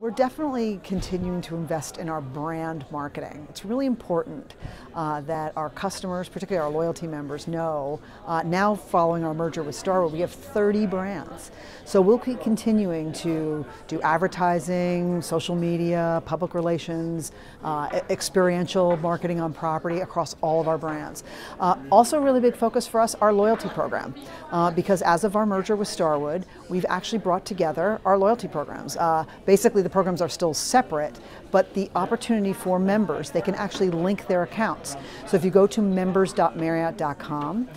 We're definitely continuing to invest in our brand marketing. It's really important that our customers, particularly our loyalty members, know now following our merger with Starwood, we have 30 brands. So we'll keep continuing to do advertising, social media, public relations, experiential marketing on property across all of our brands. Also a really big focus for us, our loyalty program, because as of our merger with Starwood, we've actually brought together our loyalty programs. Basically, the programs are still separate, but the opportunity for members, they can actually link their accounts. So if you go to members.marriott.com,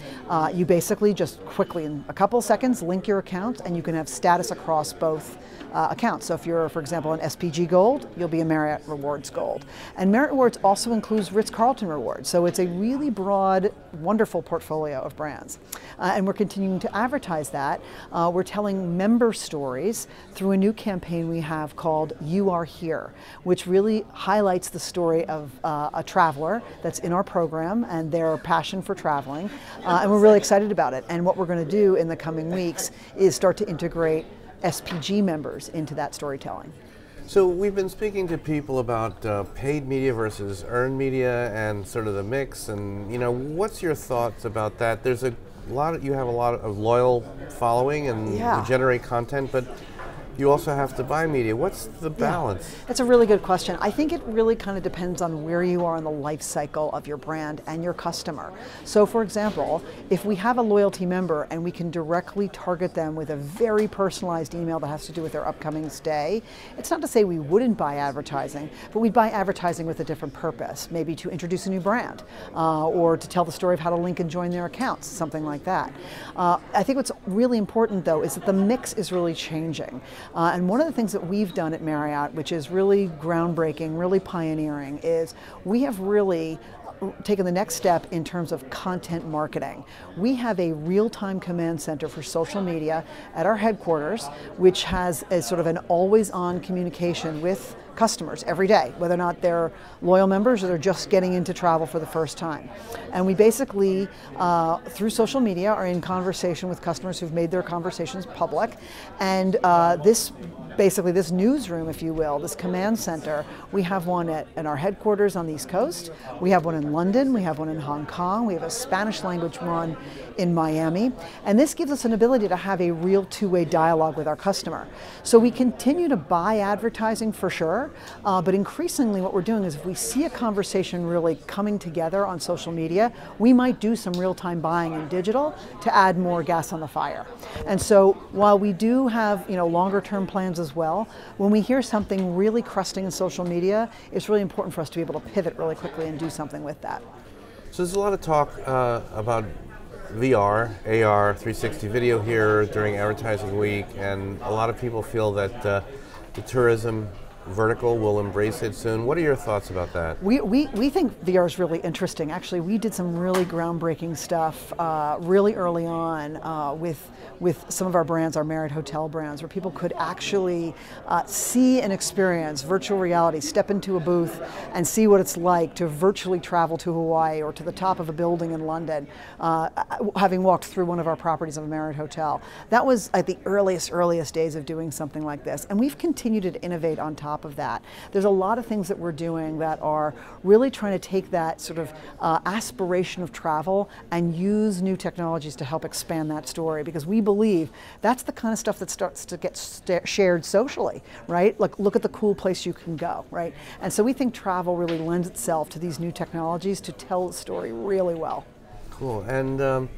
you basically just quickly, in a couple seconds, link your accounts and you can have status across both accounts. So if you're, for example, an SPG Gold, you'll be a Marriott Rewards Gold. And Marriott Rewards also includes Ritz-Carlton Rewards. So it's a really broad, wonderful portfolio of brands. And we're continuing to advertise that. We're telling member stories through a new campaign we have called You Are Here, which really highlights the story of a traveler that's in our program and their passion for traveling. And we're really excited about it. And what we're going to do in the coming weeks is start to integrate SPG members into that storytelling. So we've been speaking to people about paid media versus earned media and sort of the mix, and what's your thoughts about that? There's you have a lot of loyal following and you generate content, but you also have to buy media. What's the balance? Yeah, that's a really good question. I think it really kind of depends on where you are in the life cycle of your brand and your customer. So for example, if we have a loyalty member and we can directly target them with a very personalized email that has to do with their upcoming stay, it's not to say we wouldn't buy advertising, but we'd buy advertising with a different purpose, maybe to introduce a new brand or to tell the story of how to link and join their accounts, something like that. I think what's really important though is that the mix is really changing. And one of the things that we've done at Marriott, which is really groundbreaking, really pioneering, is we have really taken the next step in terms of content marketing. We have a real-time command center for social media at our headquarters, which has a sort of an always-on communication with customers every day, whether or not they're loyal members or they're just getting into travel for the first time. And we basically, through social media, are in conversation with customers who've made their conversations public. And this newsroom, if you will, this command center, we have one at our headquarters on the East Coast. We have one in London. We have one in Hong Kong. We have a Spanish language one in Miami. And this gives us an ability to have a real two-way dialogue with our customer. So we continue to buy advertising for sure, but increasingly what we're doing is if we see a conversation really coming together on social media, we might do some real-time buying in digital to add more gas on the fire. And so while we do have longer-term plans as well, when we hear something really crusting in social media, it's really important for us to be able to pivot really quickly and do something with that. So there's a lot of talk about VR, AR, 360 video here during advertising week, and a lot of people feel that the tourism vertical will embrace it soon. What are your thoughts about that? We think VR is really interesting. Actually, we did some really groundbreaking stuff really early on with some of our brands, our Marriott hotel brands, where people could actually see and experience virtual reality, step into a booth and see what it's like to virtually travel to Hawaii or to the top of a building in London, having walked through one of our properties of a Marriott hotel. That was at the earliest days of doing something like this, and we've continued to innovate on top of that. There's a lot of things that we're doing that are really trying to take that sort of aspiration of travel and use new technologies to help expand that story, because we believe that's the kind of stuff that starts to get shared socially, right? Like, look at the cool place you can go, right? And so we think travel really lends itself to these new technologies to tell the story really well. Cool. And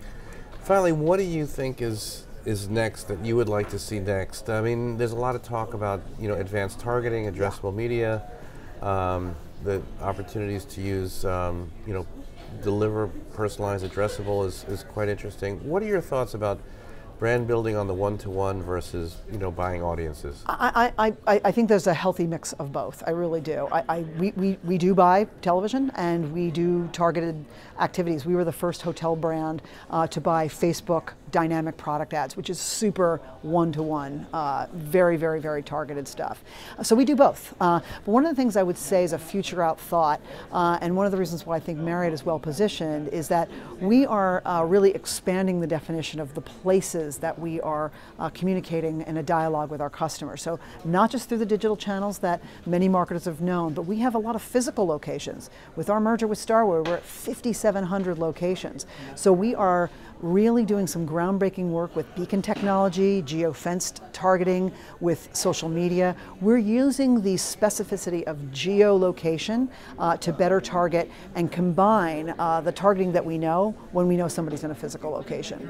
finally, what do you think is next that you would like to see next? I mean, there's a lot of talk about advanced targeting, addressable media, the opportunities to use deliver personalized addressable is quite interesting. What are your thoughts about brand building on the one-to-one versus buying audiences? I think there's a healthy mix of both. I really do. We do buy television and we do targeted activities. We were the first hotel brand to buy Facebook dynamic product ads, which is super one-to-one, very, very, very targeted stuff. So we do both. But one of the things I would say is a future out thought, and one of the reasons why I think Marriott is well positioned is that we are really expanding the definition of the places places that we are communicating in a dialogue with our customers. So not just through the digital channels that many marketers have known, but we have a lot of physical locations. With our merger with Starwood, we're at 5,700 locations. So we are really doing some groundbreaking work with beacon technology, geo-fenced targeting, with social media. We're using the specificity of geolocation to better target and combine the targeting that we know when we know somebody's in a physical location.